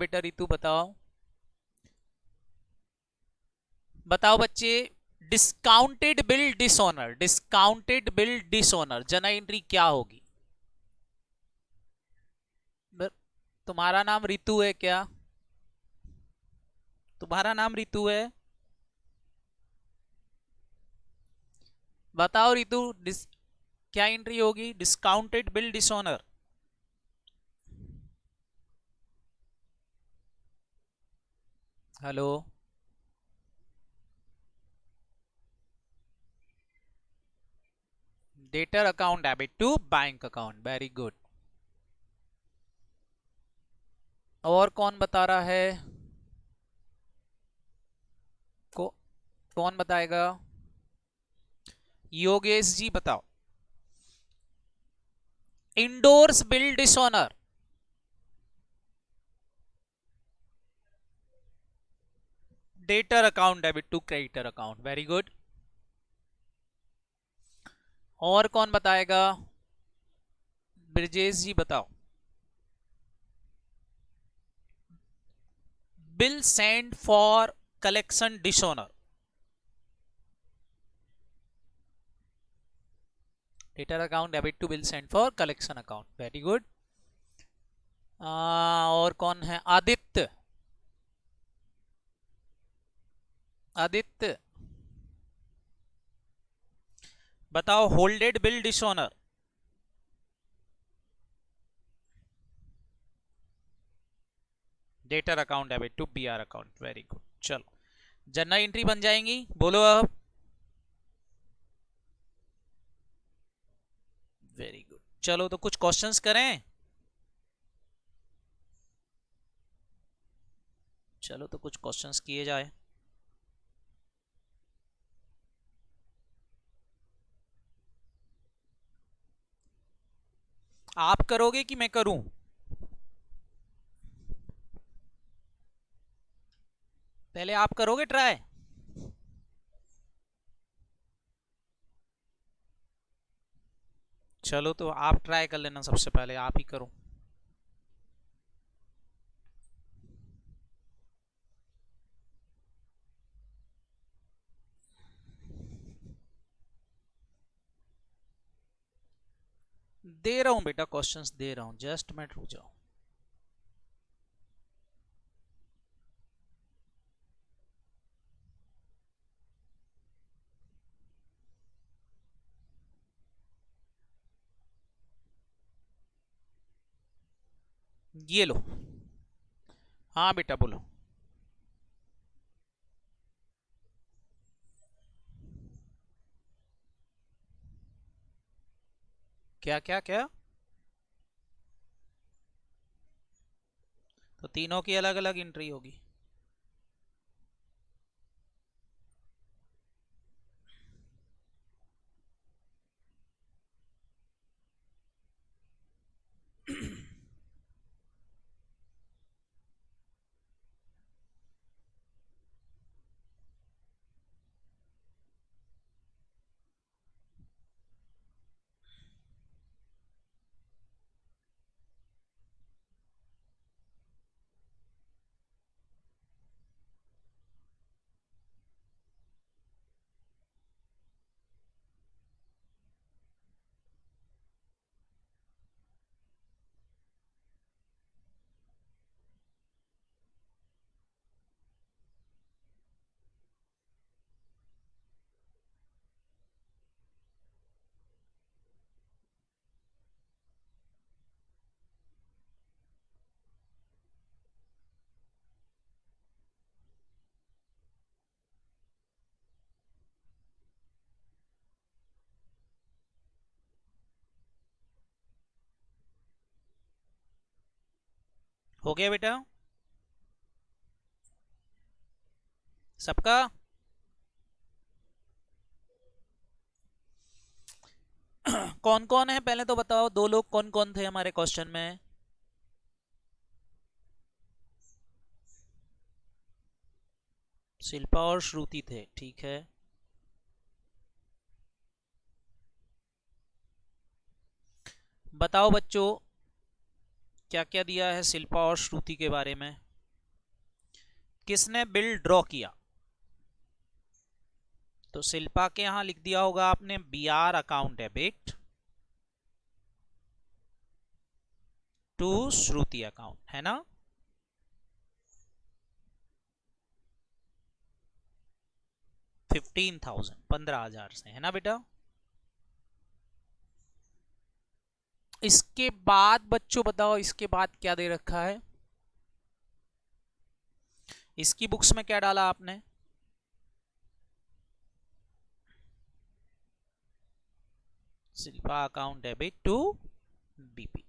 बेटा रितु बताओ। बताओ बच्चे। Discounted bill dishonour, discounted bill dishonour general entry क्या होगी? तुम्हारा नाम रितु है क्या? तुम्हारा नाम रितु है? बताओ रितु, क्या एंट्री होगी discounted bill dishonour? Hello. Debtor account debit to bank account, very good. और कौन बता रहा है? को कौन बताएगा? योगेश जी बताओ। Endorse bill dishonour. Debtor account debit to creditor account, very good. और कौन बताएगा? ब्रजेश जी बताओ। Bill send for collection dishonour. Debtor account debit to bill send for collection account, very good. और कौन है? आदित्य। आदित्य बताओ। Holded bill dishonour. Debtor account debit to BR account, very good. चलो general entry बन जाएंगी, बोलो अब। Very good. चलो तो कुछ क्वेश्चंस करें। चलो तो कुछ क्वेश्चंस किए जाए। आप करोगे कि मैं करूं? पहले आप करोगे ट्राई? चलो तो आप ट्राई कर लेना, सबसे पहले आप ही करो। दे रहा हूं बेटा, क्वेश्चंस दे रहा हूं, जस्ट मिनट रुक जाओ। ये लो। हाँ बेटा बोलो। क्या क्या क्या? तो तीनों की अलग अलग एंट्री होगी। हो गया बेटा सबका? कौन कौन है पहले तो बताओ, दो लोग कौन कौन थे हमारे क्वेश्चन में? शिल्पा और श्रुति थे, ठीक है। बताओ बच्चों, क्या क्या दिया है शिल्पा और श्रुति के बारे में? किसने बिल ड्रॉ किया? तो शिल्पा के यहां लिख दिया होगा आपने BR account debit to Shruti account, है ना? $15,000, 15,000 से, है ना बेटा? इसके बाद बच्चों बताओ, इसके बाद क्या दे रखा है? इसकी बुक्स में क्या डाला आपने? Shilpa account debit to BP।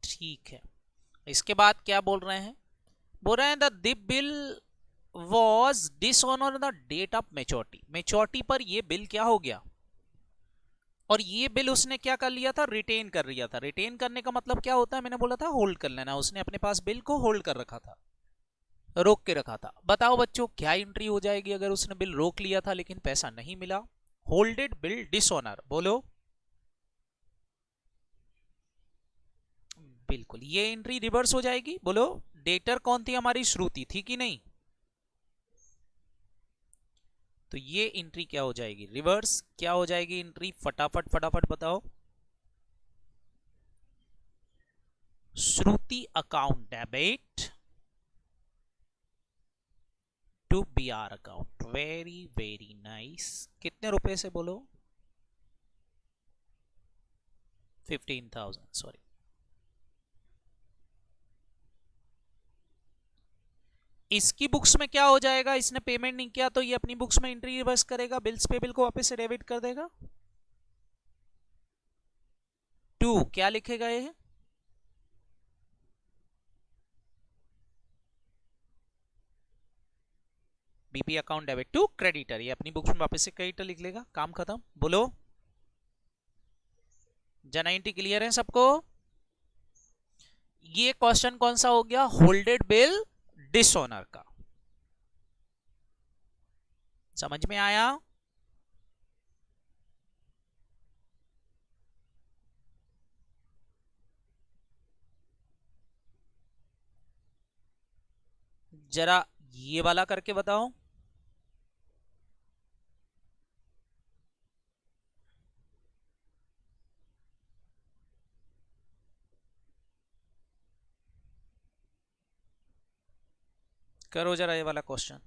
ठीक है, इसके बाद क्या बोल रहे हैं? बोल रहे हैं the bill was dishonour the date of maturity. Maturity पर ये बिल क्या हो गया? और ये बिल उसने क्या कर लिया था? रिटेन कर लिया था। रिटेन करने का मतलब क्या होता है? मैंने बोला था होल्ड कर लेना। उसने अपने पास बिल को होल्ड कर रखा था, रोक के रखा था। बताओ बच्चों क्या एंट्री हो जाएगी अगर उसने बिल रोक लिया था लेकिन पैसा नहीं मिला? होल्डेड बिल डिसऑनर, बोलो। बिल्कुल, ये एंट्री रिवर्स हो जाएगी। बोलो, डेटर कौन थी हमारी? श्रुति थी कि नहीं? तो ये एंट्री क्या हो जाएगी? रिवर्स। क्या हो जाएगी एंट्री? फटाफट फटाफट बताओ। Shruti account debit to BR account. Very very nice. कितने रुपए से? बोलो 15,000, सॉरी। इसकी बुक्स में क्या हो जाएगा? इसने पेमेंट नहीं किया तो ये अपनी बुक्स में एंट्री रिवर्स करेगा, बिल्स पे बिल को वापस से डेबिट कर देगा। 2 क्या लिखेगा ये? BP account debit to creditor, ये अपनी बुक्स में वापस से क्रेडिटर लिख लेगा, काम खत्म। बोलो, जना एंट्री क्लियर है सबको? ये क्वेश्चन कौन सा हो गया? होल्डेड बिल डिसऑनर का। समझ में आया? जरा ये वाला करके बताओ। करो जरा ये वाला क्वेश्चन।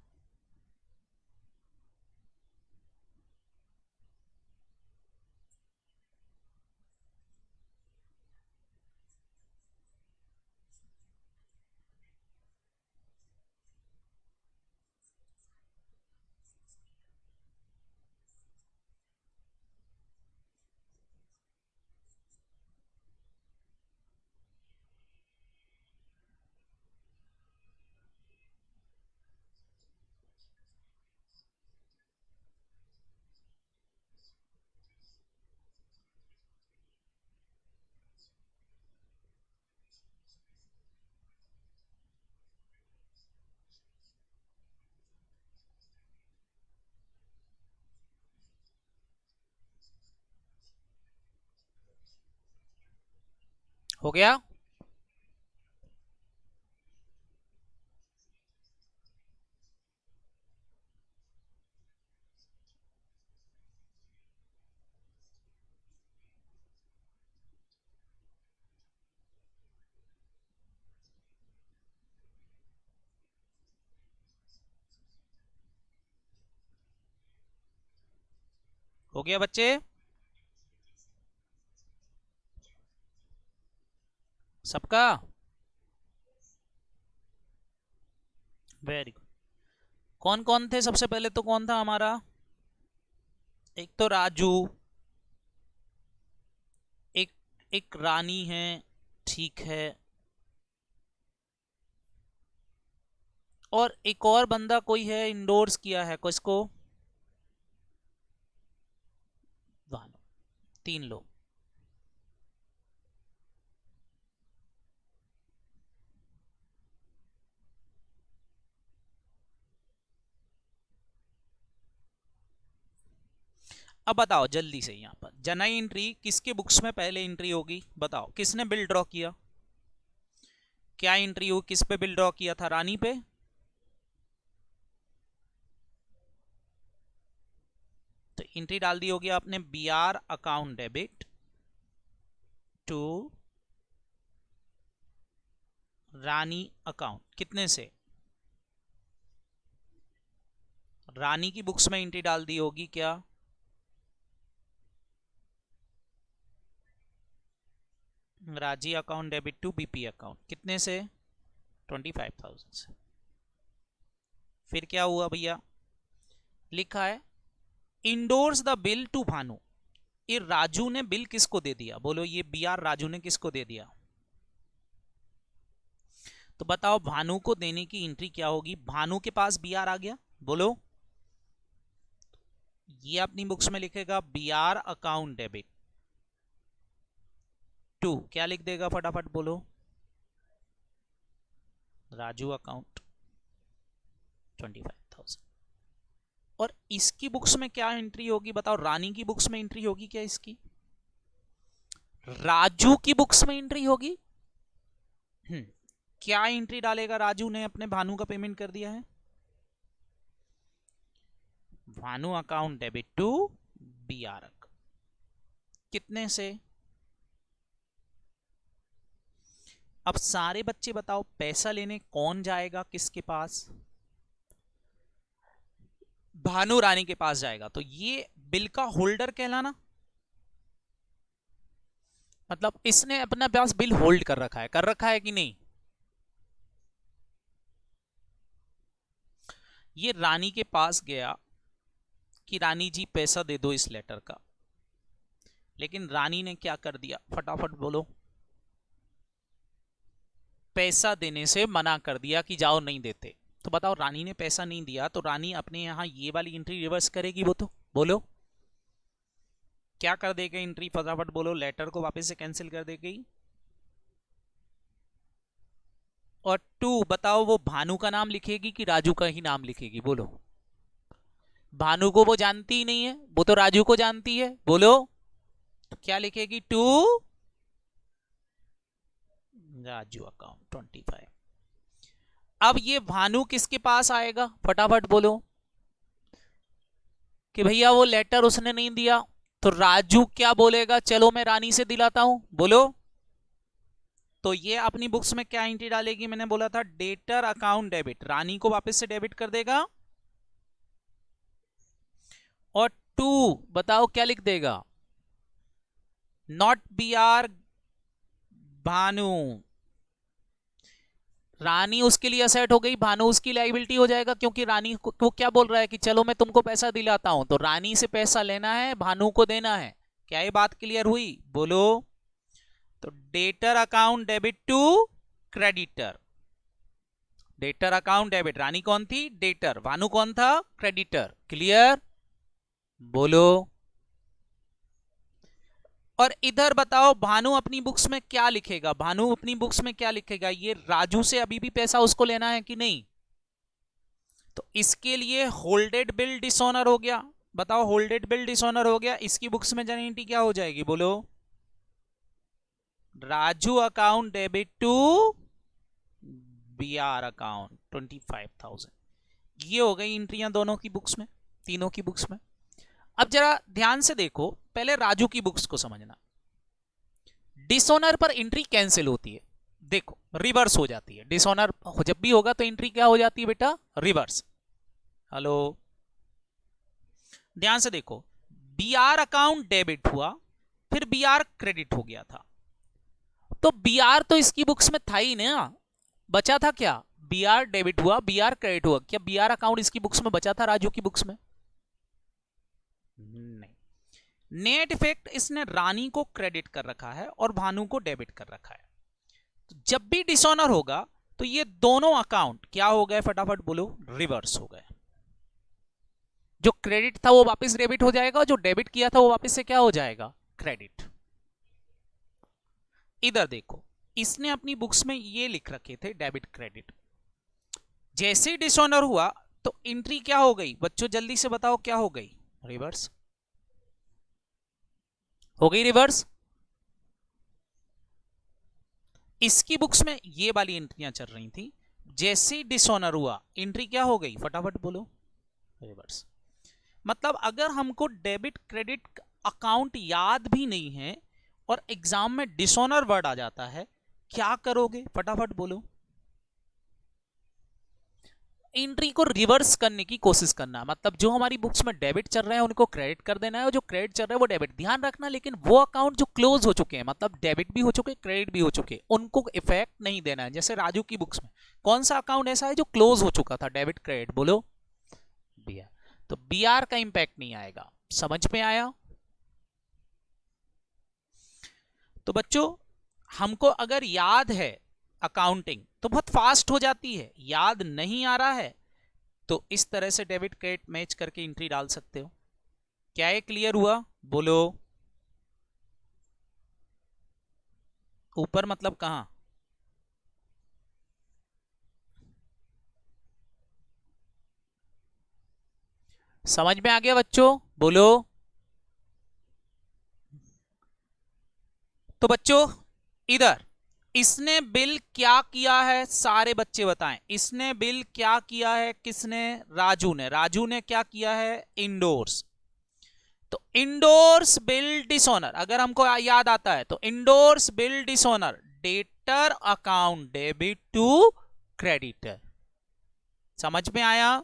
हो गया? हो गया बच्चे? सबका? Very good. कौन कौन थे सबसे पहले? तो कौन था हमारा? एक तो राजू, एक एक रानी है, ठीक है, और एक और बंदा कोई है इंडोर्स किया है किसको? भानु। 3 लोग। अब बताओ जल्दी से, यहां पर जनई एंट्री किसके बुक्स में पहले एंट्री होगी? बताओ किसने बिल ड्रॉ किया? क्या एंट्री हुई, किस पे बिल ड्रॉ किया था, रानी पे। तो एंट्री डाल दी होगी आपने, B R account debit to Rani account, कितने से, रानी की बुक्स में एंट्री डाल दी होगी क्या, Raji account debit to BP account, कितने से, 25,000 से। फिर क्या हुआ भैया, लिखा है endorse the bill to Bhanu, ये राजू ने बिल किसको दे दिया, बोलो ये बी आर राजू ने किसको दे दिया। तो बताओ भानु को देने की एंट्री क्या होगी, भानु के पास बी आर आ गया, बोलो ये अपनी बुक्स में लिखेगा B R account debit to, क्या लिख देगा फटाफट बोलो, राजू अकाउंट 25,000। और इसकी बुक्स में क्या एंट्री होगी बताओ, रानी की बुक्स में एंट्री होगी क्या, इसकी राजू की बुक्स में एंट्री होगी। क्या एंट्री डालेगा राजू ने, अपने भानु का पेमेंट कर दिया है, Bhanu account debit to B R, कितने से। अब सारे बच्चे बताओ पैसा लेने कौन जाएगा, किसके पास, भानु रानी के पास जाएगा। तो ये बिल का होल्डर कहलाना, मतलब इसने अपने पास बिल होल्ड कर रखा है कि नहीं। ये रानी के पास गया कि रानी जी पैसा दे दो इस लेटर का, लेकिन रानी ने क्या कर दिया, फटाफट बोलो, पैसा देने से मना कर दिया कि जाओ नहीं देते। तो बताओ रानी ने पैसा नहीं दिया तो रानी अपने यहां ये वाली एंट्री रिवर्स करेगी, वो तो बोलो क्या कर देगी एंट्री, फटाफट बोलो, लेटर को वापस से कैंसिल कर देगी। और टू बताओ वो भानु का नाम लिखेगी कि राजू का ही नाम लिखेगी, बोलो, भानु को वो जानती ही नहीं है, वो तो राजू को जानती है, बोलो तो क्या लिखेगी, टू राजू अकाउंट 25। अब ये भानु किसके पास आएगा, फटाफट बोलो, कि भैया वो लेटर उसने नहीं दिया। तो राजू क्या बोलेगा, चलो मैं रानी से दिलाता हूं, बोलो। तो ये अपनी बुक्स में क्या एंट्री डालेगी, मैंने बोला था डेटर अकाउंट डेबिट, रानी को वापस से डेबिट कर देगा। और टू बताओ क्या लिख देगा, नॉट बी आर भानु, रानी उसके लिए असेट हो गई, भानु उसकी लायबिलिटी हो जाएगा, क्योंकि रानी को क्या बोल रहा है कि चलो मैं तुमको पैसा दिलाता हूं, तो रानी से पैसा लेना है, भानु को देना है। क्या ये बात क्लियर हुई, बोलो। तो debtor account debit to creditor, debtor account debit, Rani कौन थी, डेटर, भानु कौन था, क्रेडिटर, क्लियर, बोलो। और इधर बताओ भानु अपनी बुक्स में क्या लिखेगा, भानु अपनी बुक्स में क्या लिखेगा, ये राजू से अभी भी पैसा उसको लेना है कि नहीं। तो इसके लिए होल्डेड बिल डिसऑनर हो गया, बताओ होल्डेड बिल डिसऑनर हो गया, इसकी बुक्स में जनरेटी क्या हो जाएगी, बोलो, Raju account debit to B R account 25,000। ये हो गई एंट्रियां दोनों की बुक्स में, तीनों की बुक्स में। अब जरा ध्यान से देखो, पहले राजू की बुक्स को समझना। डिसऑनर पर एंट्री कैंसिल होती है, देखो रिवर्स हो जाती है, डिसऑनर जब भी होगा तो एंट्री क्या हो जाती है बेटा, रिवर्स। हेलो ध्यान से देखो, बी आर अकाउंट डेबिट हुआ, फिर बी आर क्रेडिट हो गया था, तो बी आर तो इसकी बुक्स में था ही ना, बचा था क्या, बी आर डेबिट हुआ, बी आर क्रेडिट हुआ, क्या बी आर अकाउंट इसकी बुक्स में बचा था, राजू की बुक्स में नहीं। नेट इफेक्ट इसने रानी को क्रेडिट कर रखा है और भानु को डेबिट कर रखा है। तो जब भी डिसऑनर होगा तो ये दोनों अकाउंट क्या हो गए, फटाफट बोलो, रिवर्स हो गए। जो क्रेडिट था वो वापस डेबिट हो जाएगा, जो डेबिट किया था वो वापस से क्या हो जाएगा, क्रेडिट। इधर देखो, इसने अपनी बुक्स में ये लिख रखे थे डेबिट क्रेडिट, जैसे डिसऑनर हुआ तो एंट्री क्या हो गई बच्चों, जल्दी से बताओ क्या हो गई, रिवर्स हो गई, रिवर्स। इसकी बुक्स में ये वाली एंट्रियां चल रही थी, जैसे ही डिसऑनर हुआ एंट्री क्या हो गई, फटाफट बोलो, रिवर्स। मतलब अगर हमको डेबिट क्रेडिट अकाउंट याद भी नहीं है और एग्जाम में डिसऑनर वर्ड आ जाता है, क्या करोगे, फटाफट बोलो। एंट्री को रिवर्स करने की कोशिश करना, मतलब जो हमारी बुक्स में डेबिट चल रहे हैं उनको क्रेडिट कर देना है, और जो क्रेडिट चल रहा है वो डेबिट। ध्यान रखना लेकिन वो अकाउंट जो क्लोज हो चुके हैं, मतलब डेबिट भी हो चुके क्रेडिट भी हो चुके, उनको इफेक्ट नहीं देना है। जैसे राजू की बुक्स में कौन सा अकाउंट ऐसा है जो क्लोज हो चुका था, डेबिट क्रेडिट, बोलो, बी आर। तो बी आर का इंपैक्ट नहीं आएगा। समझ में आया? तो बच्चों हमको अगर याद है अकाउंटिंग तो बहुत फास्ट हो जाती है, याद नहीं आ रहा है तो इस तरह से डेबिट क्रेडिट मैच करके एंट्री डाल सकते हो। क्या ये क्लियर हुआ, बोलो। ऊपर मतलब कहां? समझ में आ गया बच्चों, बोलो। तो बच्चों इधर इसने बिल क्या किया है, सारे बच्चे बताएं। इसने बिल क्या किया है, किसने, राजू ने। राजू ने क्या किया है, इंडोर्स। तो इंडोर्स बिल डिसऑनर अगर हमको याद आता है तो endorse bill dishonour, debtor account debit to creditor. समझ में आया?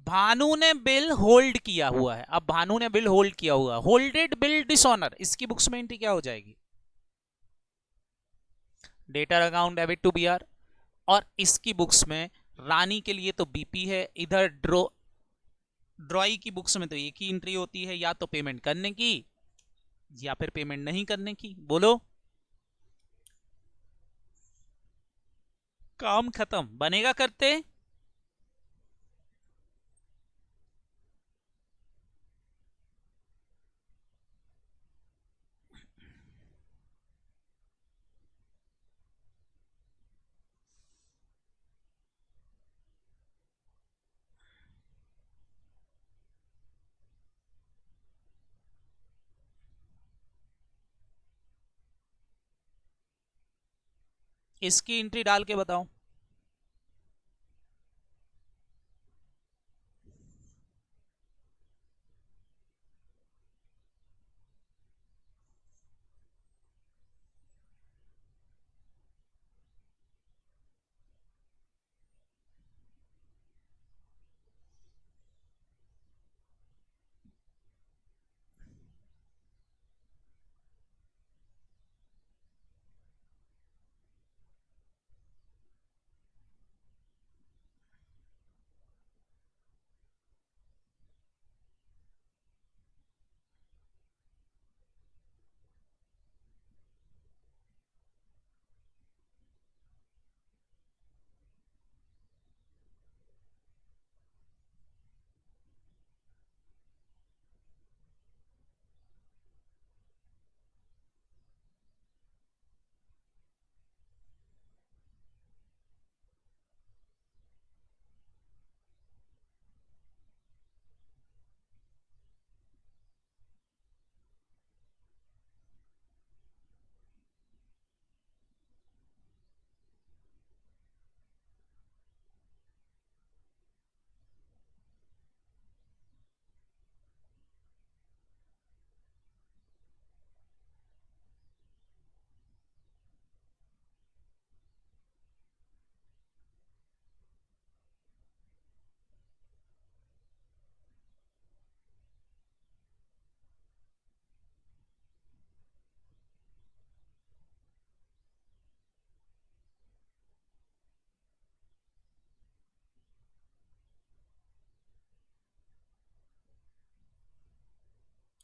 भानु ने बिल होल्ड किया हुआ है। अब भानु ने बिल होल्ड किया हुआ, होल्डेड बिल डिसऑनर, इसकी बुक्स में एंट्री क्या हो जाएगी, debtor account debit to BR. और इसकी बुक्स में रानी के लिए तो बीपी है। इधर ड्रॉई की बुक्स में तो एक ही एंट्री होती है, या तो पेमेंट करने की या फिर पेमेंट नहीं करने की, बोलो। काम खत्म, बनेगा करते। इसकी एंट्री डाल के बताओ।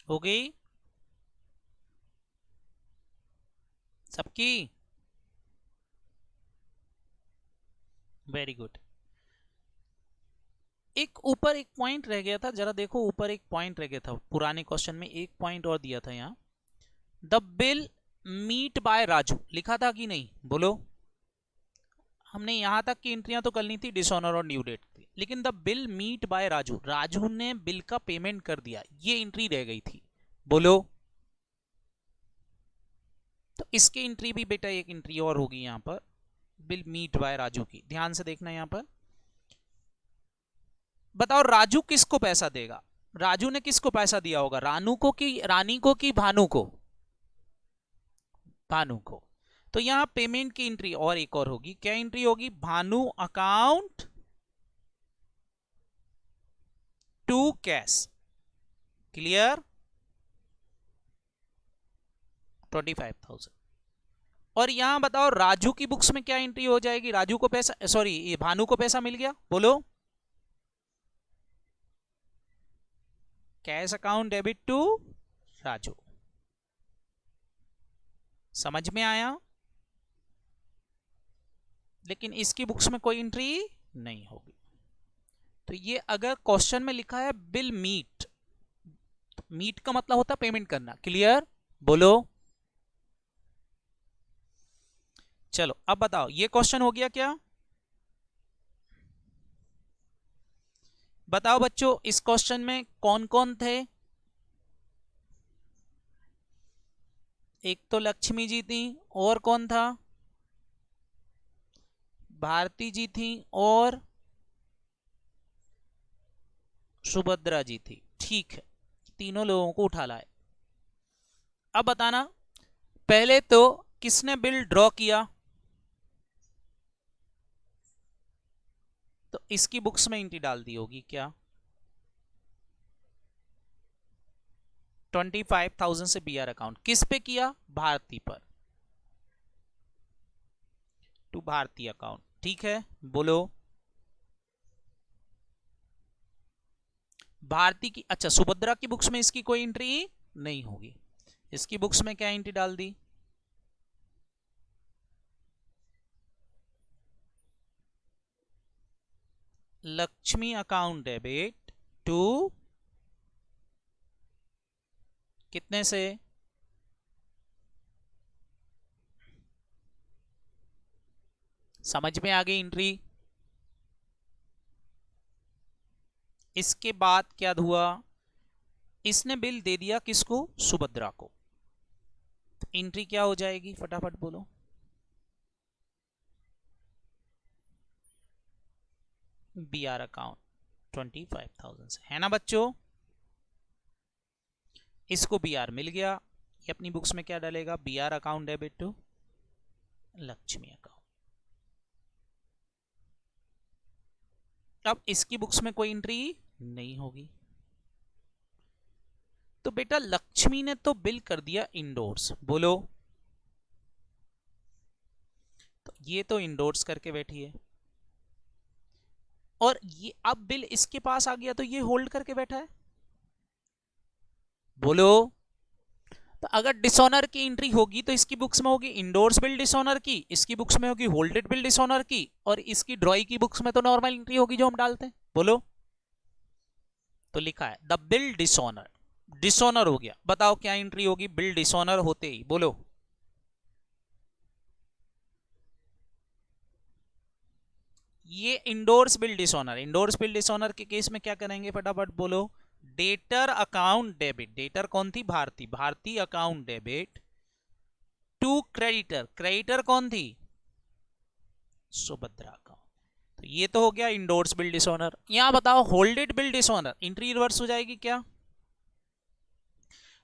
हो गई सबकी? Very good. एक ऊपर एक पॉइंट रह गया था, जरा देखो ऊपर एक पॉइंट रह गया था पुराने क्वेश्चन में, एक पॉइंट और दिया था यहाँ। The bill meet by Raju लिखा था कि नहीं, बोलो। हमने यहां तक की एंट्रियां तो करनी थी, डिसऑनर और ड्यू डेट की, लेकिन the bill meet by Raju, Raju ने बिल का पेमेंट कर दिया, ये एंट्री रह गई थी, बोलो। तो इसकी एंट्री भी बेटा एक एंट्री और होगी यहां पर, बिल मीट बाय राजू की। ध्यान से देखना यहां पर। बताओ राजू किसको पैसा देगा? राजू ने किसको पैसा दिया होगा? रानू को कि रानी को कि भानु को? भानु को। तो यहां पेमेंट की एंट्री और एक और होगी। क्या एंट्री होगी? Bhanu account to cash. Clear? 25,000। और यहां बताओ राजू की बुक्स में क्या एंट्री हो जाएगी? राजू को पैसा, सॉरी ये भानु को पैसा मिल गया, बोलो। Cash account debit to Raju. समझ में आया? लेकिन इसकी बुक्स में कोई एंट्री नहीं होगी। तो ये अगर क्वेश्चन में लिखा है बिल मीट, मीट का मतलब होता है पेमेंट करना। क्लियर? बोलो। चलो अब बताओ, ये क्वेश्चन हो गया क्या? बताओ बच्चों, इस क्वेश्चन में कौन कौन थे? एक तो लक्ष्मी जी थी, और कौन था? भारती जी थी, और सुभद्रा जी थी। ठीक है, तीनों लोगों को उठा लाए। अब बताना, पहले तो किसने बिल ड्रॉ किया? तो इसकी बुक्स में एंट्री डाल दी होगी क्या? 25,000 से बीआर अकाउंट किस पे किया? भारती पर, टू भारती अकाउंट। ठीक है, बोलो। भारती की, अच्छा सुभद्रा की बुक्स में इसकी कोई एंट्री नहीं होगी। इसकी बुक्स में क्या एंट्री डाल दी? लक्ष्मी अकाउंट डेबिट टू कितने से? समझ में आ गई एंट्री? इसके बाद क्या हुआ? इसने बिल दे दिया किसको? सुभद्रा को। एंट्री क्या हो जाएगी? फटाफट बोलो। बीआर अकाउंट 25,000 से, है ना बच्चों? इसको बीआर मिल गया, ये अपनी बुक्स में क्या डालेगा? BR account debit to Lakshmi account. अब इसकी बुक्स में कोई एंट्री नहीं होगी। तो बेटा लक्ष्मी ने तो बिल कर दिया इंडोर्स, बोलो। तो ये तो इंडोर्स करके बैठी है, और ये अब बिल इसके पास आ गया तो ये होल्ड करके बैठा है, बोलो। तो अगर डिसऑनर की एंट्री होगी तो इसकी बुक्स में होगी इंडोर्स बिल डिसऑनर की, इसकी बुक्स में होगी होल्डेड बिल डिसऑनर की, और इसकी ड्रॉई की बुक्स में तो नॉर्मल एंट्री होगी जो हम डालते हैं, बोलो। तो लिखा है द बिल डिसऑनर, डिसऑनर हो गया। बताओ क्या एंट्री होगी बिल डिसऑनर होते ही, बोलो। ये endorse bill dishonour, endorse bill dishonour के केस में क्या करेंगे? फटाफट बोलो। डेटर अकाउंट डेबिट, डेटर कौन थी? Bharti, Bharti account debit to creditor, creditor कौन थी? सुभद्रा अकाउंट। तो ये तो हो गया इंडोर्स बिल डिसऑनर। यहां बताओ holded bill dishonour, entry reverse हो जाएगी क्या?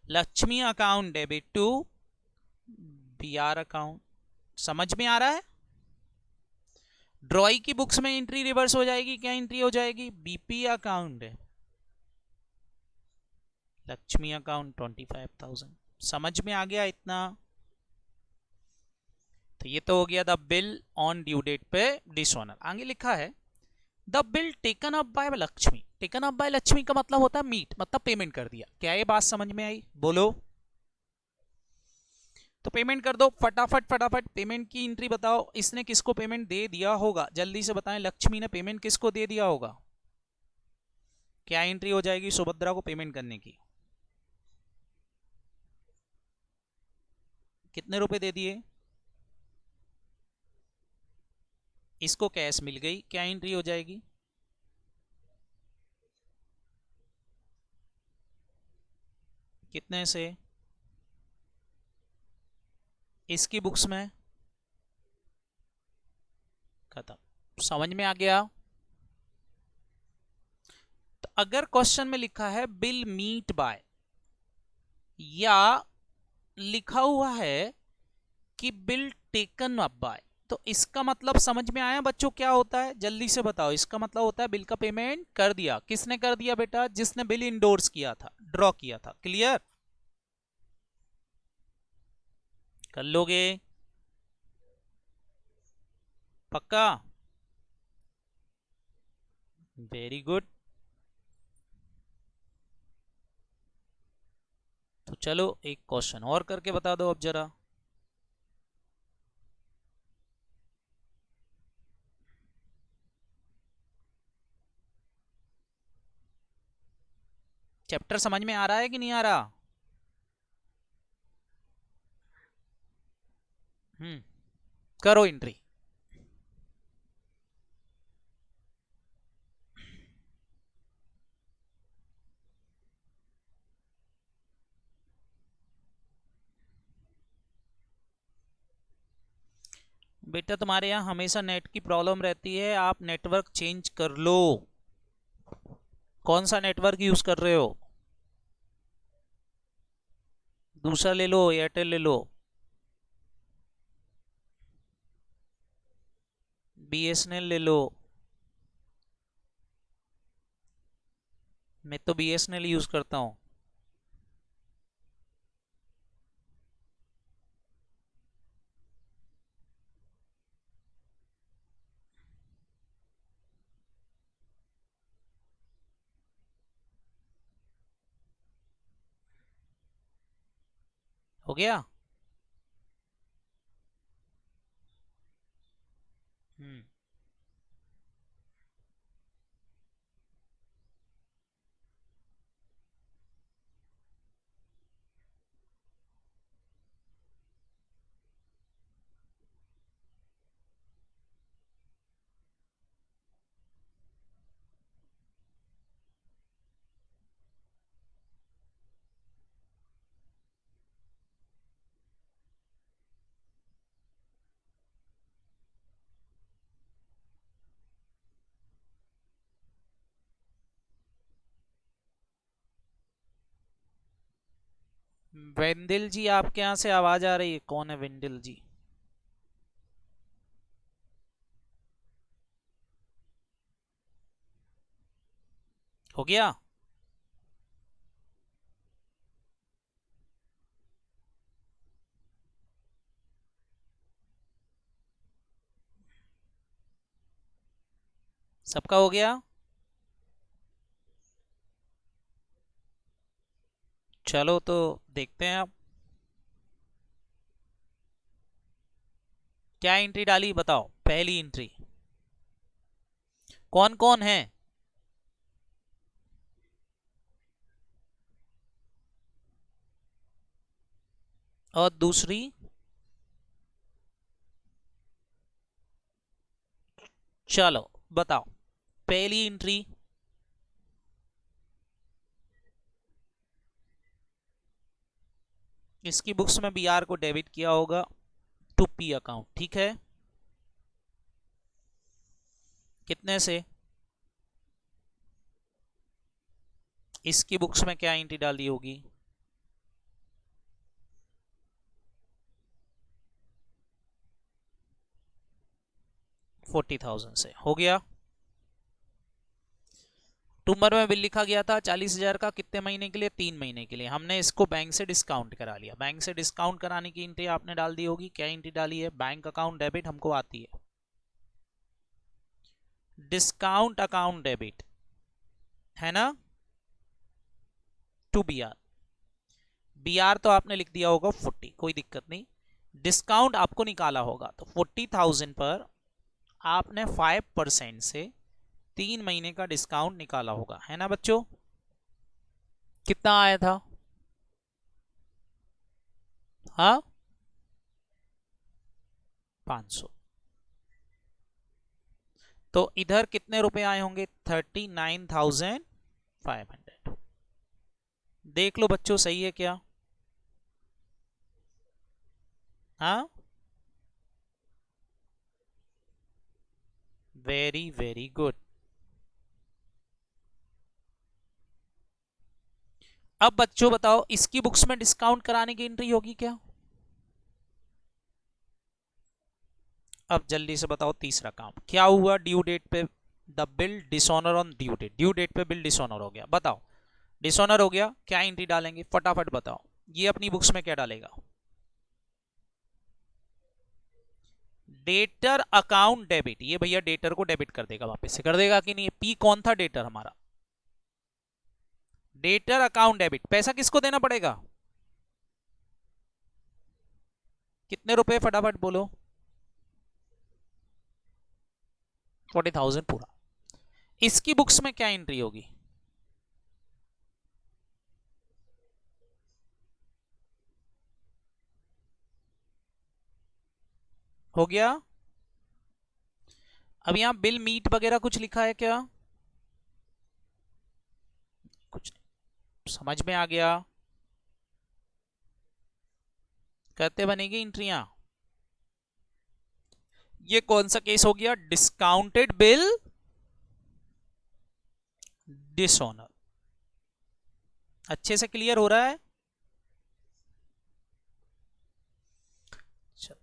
Lakshmi account debit to BR account. समझ में आ रहा है? ड्रॉई की बुक्स में एंट्री रिवर्स हो जाएगी, क्या एंट्री हो जाएगी? BP account Lakshmi account 25,000। समझ में आ गया इतना? तो ये तो हो गया the bill on due date पे डिसऑनर। आगे लिखा है the bill taken up by Lakshmi, taken up by Lakshmi का मतलब होता है मीट, मतलब पेमेंट कर दिया। क्या ये बात समझ में आई? बोलो। तो पेमेंट कर दो फटाफट फटाफट। पेमेंट की एंट्री बताओ, इसने किसको पेमेंट दे दिया होगा? जल्दी से बताएं, लक्ष्मी ने पेमेंट किसको दे दिया होगा? क्या एंट्री हो जाएगी सुभद्रा को पेमेंट करने की? कितने रुपए दे दिए? इसको कैश मिल गई, क्या एंट्री हो जाएगी? कितने से? इसकी बुक्स में खत्म। समझ में आ गया? तो अगर क्वेश्चन में लिखा है बिल मीट बाय, या लिखा हुआ है कि बिल टेकन अप बाय, तो इसका मतलब समझ में आया बच्चों क्या होता है? जल्दी से बताओ। इसका मतलब होता है बिल का पेमेंट कर दिया। किसने कर दिया बेटा? जिसने बिल इंडोर्स किया था, ड्रॉ किया था। क्लियर? कर लोगे? पक्का? Very good. तो चलो एक क्वेश्चन और करके बता दो अब जरा। चैप्टर समझ में आ रहा है कि नहीं आ रहा? करो एंट्री। बेटा तुम्हारे यहाँ हमेशा नेट की प्रॉब्लम रहती है, आप नेटवर्क चेंज कर लो। कौन सा नेटवर्क यूज कर रहे हो? दूसरा ले लो, एयरटेल ले लो, बीएसएनएल ले लो। मैं तो बीएसएनएल यूज करता हूँ। हो गया? हम्म वेंदिल जी, आपके यहाँ से आवाज आ रही है। कौन है वेंदिल जी? हो गया? सबका हो गया? चलो तो देखते हैं अब क्या एंट्री डाली, बताओ। पहली एंट्री कौन कौन है? और दूसरी? चलो बताओ पहली एंट्री। इसकी बुक्स में बीआर को डेबिट किया होगा टू पी अकाउंट, ठीक है। कितने से? इसकी बुक्स में क्या एंट्री डाली होगी? 40,000 से। हो गया? टूमर में बिल लिखा गया था 40,000 का। कितने महीने के लिए? 3 महीने के लिए। हमने इसको बैंक से डिस्काउंट करा लिया। बैंक से डिस्काउंट कराने की एंट्री आपने डाल दी होगी। क्या एंट्री डाली है? बैंक अकाउंट डेबिट, हमको आती है। डिस्काउंट अकाउंट डेबिट है ना, to B R. B R तो आपने लिख दिया होगा 40, कोई दिक्कत नहीं। डिस्काउंट आपको निकाला होगा तो 40,000 पर आपने 5% से 3 महीने का डिस्काउंट निकाला होगा, है ना बच्चों? कितना आया था? हाँ, 500। तो इधर कितने रुपए आए होंगे? 39,500। देख लो बच्चों, सही है क्या? हाँ, वेरी वेरी गुड। अब बच्चों बताओ, इसकी बुक्स में डिस्काउंट कराने की एंट्री होगी क्या? अब जल्दी से बताओ तीसरा काम क्या हुआ ड्यू डेट पे। The bill dishonour on due date, due date पे बिल डिसऑनर हो गया, बताओ। डिसऑनर हो गया, क्या एंट्री डालेंगे फटाफट बताओ। ये अपनी बुक्स में क्या डालेगा? डेटर अकाउंट डेबिट, ये भैया डेटर को डेबिट कर देगा, वापस से कर देगा कि नहीं? पी कौन था? डेटर हमारा। डेटर अकाउंट डेबिट, पैसा किसको देना पड़ेगा? कितने रुपए फटाफट बोलो। 40,000 पूरा। इसकी बुक्स में क्या एंट्री होगी? हो गया। अब यहां बिल मीट वगैरह कुछ लिखा है क्या? कुछ नहीं। समझ में आ गया? कहते बनेगी एंट्रियां। ये कौन सा केस हो गया? Discounted bill dishonour. अच्छे से क्लियर हो रहा है? चलो,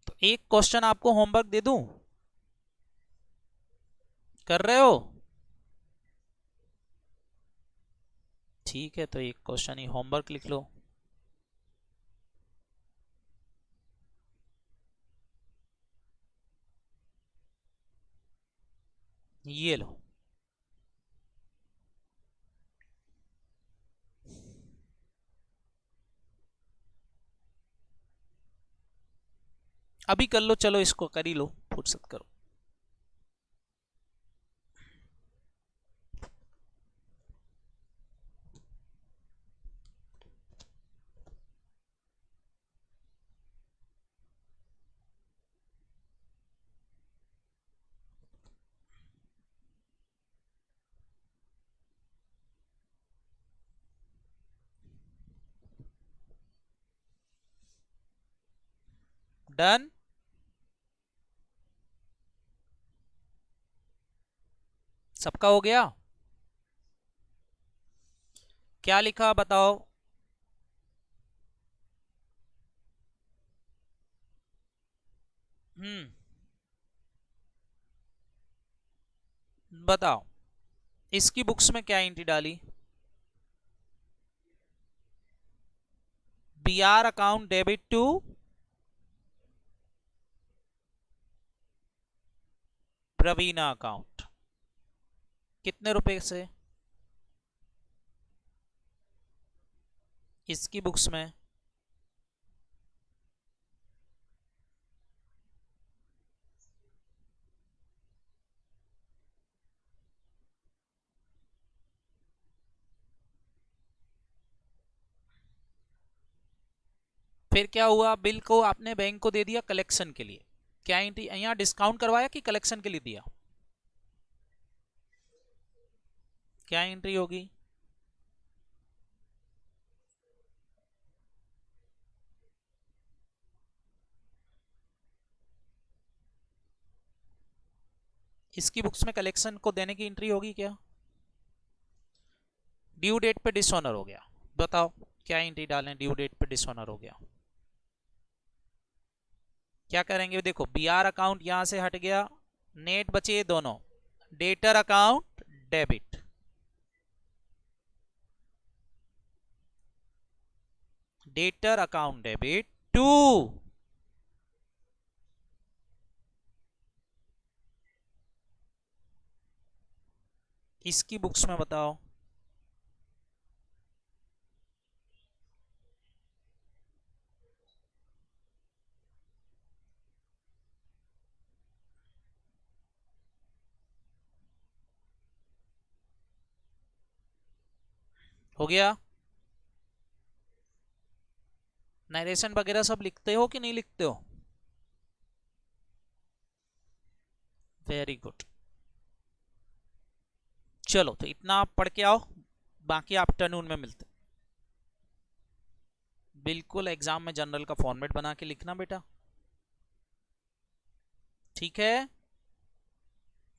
तो एक क्वेश्चन आपको होमवर्क दे दूं, कर रहे हो? ठीक है, तो एक क्वेश्चन ही होमवर्क लिख लो। ये लो। अभी कर लो, चलो इसको कर ही लो, फुर्सत करो। डन। सबका हो गया? क्या लिखा बताओ। बताओ इसकी बुक्स में क्या एंट्री डाली? B R account debit to Praveena account, कितने रुपए से? इसकी बुक्स में फिर क्या हुआ? बिल को आपने बैंक को दे दिया कलेक्शन के लिए, क्या एंट्री यहाँ डिस्काउंट करवाया कि कलेक्शन के लिए दिया? क्या एंट्री होगी? इसकी बुक्स में कलेक्शन को देने की एंट्री होगी क्या? ड्यू डेट पे डिसऑनर हो गया, बताओ क्या एंट्री डालें? ड्यू डेट पे डिसऑनर हो गया, क्या करेंगे? देखो बी आर अकाउंट यहां से हट गया, नेट बचे दोनों, debtor account debit. Debtor account debit to इसकी बुक्स में बताओ। हो गया? नरेशन वगैरह सब लिखते हो कि नहीं लिखते हो? Very good. चलो तो इतना आप पढ़ के आओ, बाकी आफ्टरनून में मिलते। बिल्कुल एग्जाम में जनरल का फॉर्मेट बना के लिखना बेटा, ठीक है।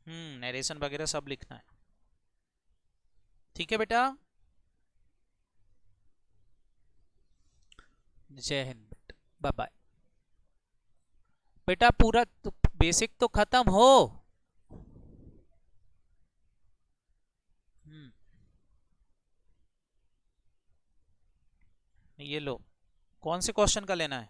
नरेशन वगैरह सब लिखना है, ठीक है बेटा। जय हिंद बेटा, बाय बाय। बेटा पूरा तो बेसिक तो खत्म हो। हम्म, ये लो, कौन से क्वेश्चन का लेना है?